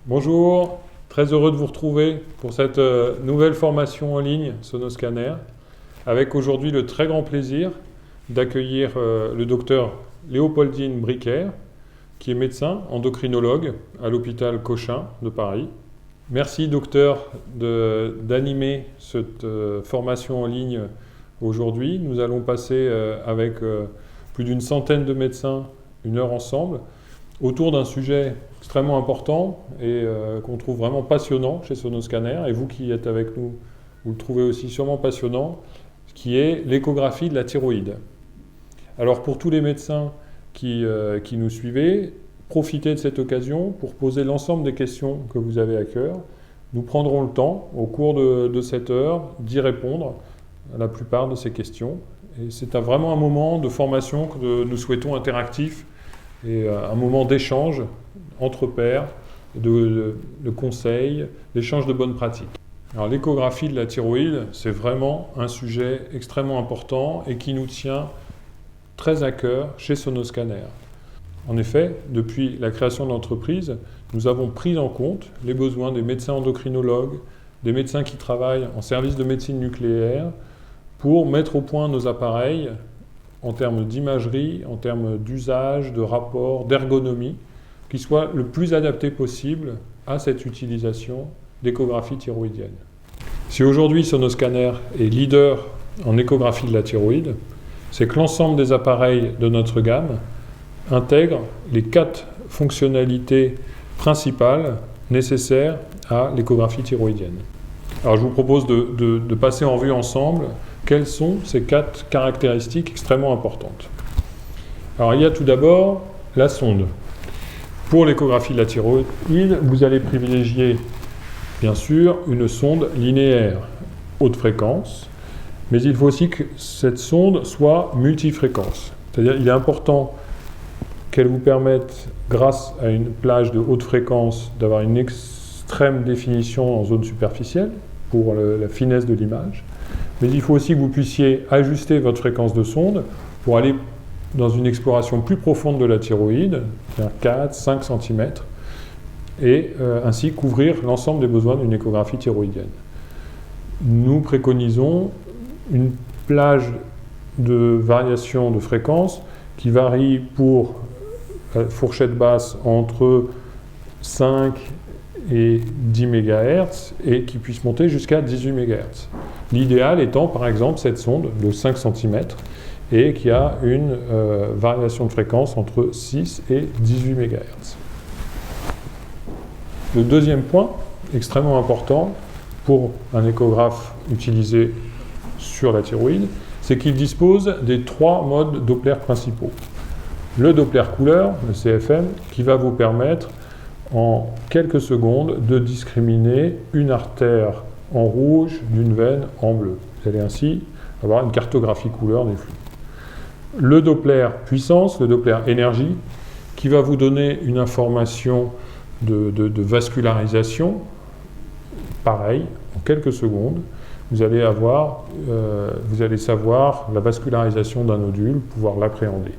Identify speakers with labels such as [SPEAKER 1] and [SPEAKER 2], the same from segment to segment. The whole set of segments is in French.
[SPEAKER 1] Bonjour, très heureux de vous retrouver pour cette nouvelle formation en ligne Sonoscanner, avec aujourd'hui le très grand plaisir d'accueillir le docteur Léopoldine Bricaire, qui est médecin endocrinologue à l'hôpital Cochin de Paris. Merci docteur d'animer cette formation en ligne aujourd'hui. Nous allons passer avec plus d'une centaine de médecins une heure ensemble autour d'un sujet extrêmement important et qu'on trouve vraiment passionnant chez Sonoscanner, et vous qui êtes avec nous, vous le trouvez aussi sûrement passionnant, qui est l'échographie de la thyroïde. Alors pour tous les médecins qui nous suivez, profitez de cette occasion pour poser l'ensemble des questions que vous avez à cœur. Nous prendrons le temps, au cours de cette heure, d'y répondre à la plupart de ces questions. Et c'est vraiment un moment de formation que nous souhaitons interactif, et un moment d'échange entre pairs, de conseils, d'échange de bonnes pratiques. Alors l'échographie de la thyroïde, c'est vraiment un sujet extrêmement important et qui nous tient très à cœur chez Sonoscanner. En effet, depuis la création de l'entreprise, nous avons pris en compte les besoins des médecins endocrinologues, des médecins qui travaillent en service de médecine nucléaire, pour mettre au point nos appareils en termes d'imagerie, en termes d'usage, de rapport, d'ergonomie, qui soient le plus adaptés possible à cette utilisation d'échographie thyroïdienne. Si aujourd'hui Sonoscanner est leader en échographie de la thyroïde, c'est que l'ensemble des appareils de notre gamme intègrent les 4 fonctionnalités principales nécessaires à l'échographie thyroïdienne. Alors je vous propose de passer en revue ensemble quelles sont ces 4 caractéristiques extrêmement importantes. Alors il y a tout d'abord la sonde. Pour l'échographie de la thyroïde, vous allez privilégier bien sûr une sonde linéaire haute fréquence, mais il faut aussi que cette sonde soit multifréquence. C'est-à-dire qu'il est important qu'elle vous permette, grâce à une plage de haute fréquence, d'avoir une extrême définition en zone superficielle pour la finesse de l'image. Mais il faut aussi que vous puissiez ajuster votre fréquence de sonde pour aller dans une exploration plus profonde de la thyroïde, 4, 5 cm, et ainsi couvrir l'ensemble des besoins d'une échographie thyroïdienne. Nous préconisons une plage de variation de fréquence qui varie pour la fourchette basse entre 5 et 10 MHz et qui puisse monter jusqu'à 18 MHz. L'idéal étant par exemple cette sonde de 5 cm et qui a une variation de fréquence entre 6 et 18 MHz. Le deuxième point, extrêmement important pour un échographe utilisé sur la thyroïde, c'est qu'il dispose des 3 modes Doppler principaux. Le Doppler couleur, le CFM, qui va vous permettre en quelques secondes de discriminer une artère en rouge d'une veine en bleu. Vous allez ainsi avoir une cartographie couleur des flux. Le Doppler puissance, le Doppler énergie, qui va vous donner une information de vascularisation. Pareil, en quelques secondes, vous allez savoir la vascularisation d'un nodule, pouvoir l'appréhender.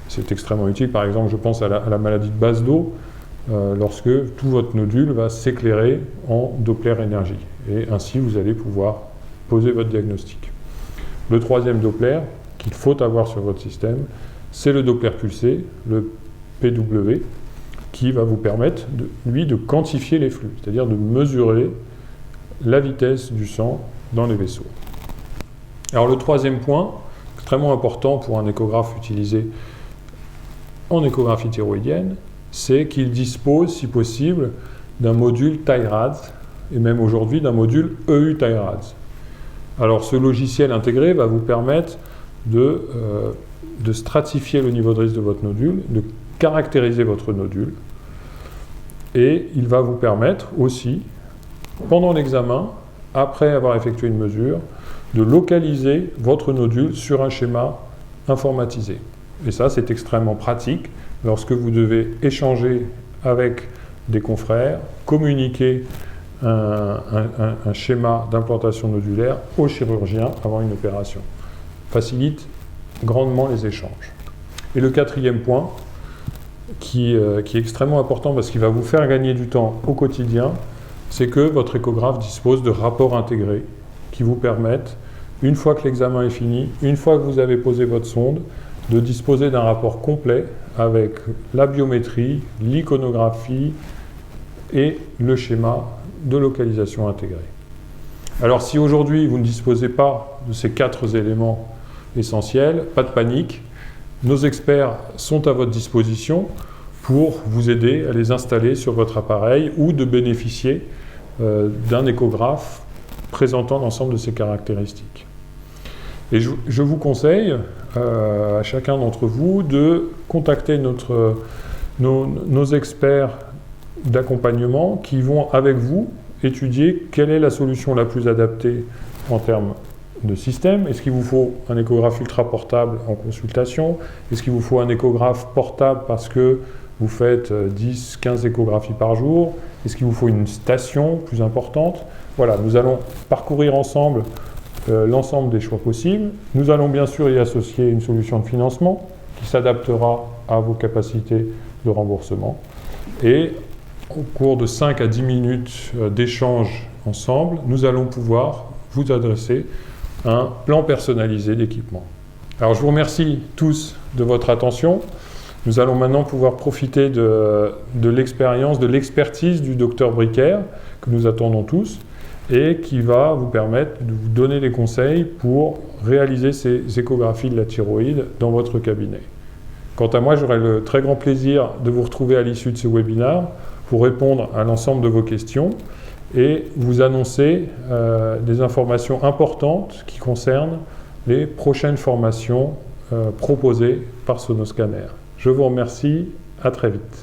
[SPEAKER 1] C'est extrêmement utile, par exemple, je pense à la maladie de Basedow, lorsque tout votre nodule va s'éclairer en Doppler énergie. Et ainsi, vous allez pouvoir poser votre diagnostic. Le troisième Doppler qu'il faut avoir sur votre système, c'est le Doppler pulsé, le PW, qui va vous permettre, de quantifier les flux, c'est-à-dire de mesurer la vitesse du sang dans les vaisseaux. Alors le troisième point, extrêmement important pour un échographe utilisé en échographie thyroïdienne, c'est qu'il dispose, si possible, d'un module TIRADS, et même aujourd'hui d'un module EU TIRADS. Alors ce logiciel intégré va vous permettre de stratifier le niveau de risque de votre nodule, de caractériser votre nodule, et il va vous permettre aussi, pendant l'examen, après avoir effectué une mesure, de localiser votre nodule sur un schéma informatisé. Et ça, c'est extrêmement pratique lorsque vous devez échanger avec des confrères, communiquer un schéma d'implantation nodulaire au chirurgien avant une opération. Facilite grandement les échanges. Et le quatrième point, qui est extrêmement important parce qu'il va vous faire gagner du temps au quotidien, c'est que votre échographe dispose de rapports intégrés qui vous permettent, une fois que l'examen est fini, une fois que vous avez posé votre sonde, de disposer d'un rapport complet avec la biométrie, l'iconographie et le schéma de localisation intégrée. Alors si aujourd'hui vous ne disposez pas de ces 4 éléments essentiels, pas de panique, nos experts sont à votre disposition pour vous aider à les installer sur votre appareil ou de bénéficier d'un échographe présentant l'ensemble de ces caractéristiques. Et je vous conseille à chacun d'entre vous de contacter nos experts d'accompagnement qui vont avec vous étudier quelle est la solution la plus adaptée en termes de système. Est-ce qu'il vous faut un échographe ultra portable en consultation? Est-ce qu'il vous faut un échographe portable parce que vous faites 10-15 échographies par jour? Est-ce qu'il vous faut une station plus importante? Voilà, nous allons parcourir ensemble l'ensemble des choix possibles. Nous allons bien sûr y associer une solution de financement qui s'adaptera à vos capacités de remboursement. Et au cours de 5 à 10 minutes d'échange ensemble, nous allons pouvoir vous adresser un plan personnalisé d'équipement. Alors je vous remercie tous de votre attention. Nous allons maintenant pouvoir profiter de l'expérience, de l'expertise du docteur Bricaire, que nous attendons tous, et qui va vous permettre de vous donner des conseils pour réaliser ces échographies de la thyroïde dans votre cabinet. Quant à moi, j'aurai le très grand plaisir de vous retrouver à l'issue de ce webinaire pour répondre à l'ensemble de vos questions et vous annoncer des informations importantes qui concernent les prochaines formations proposées par Sonoscanner. Je vous remercie, à très vite.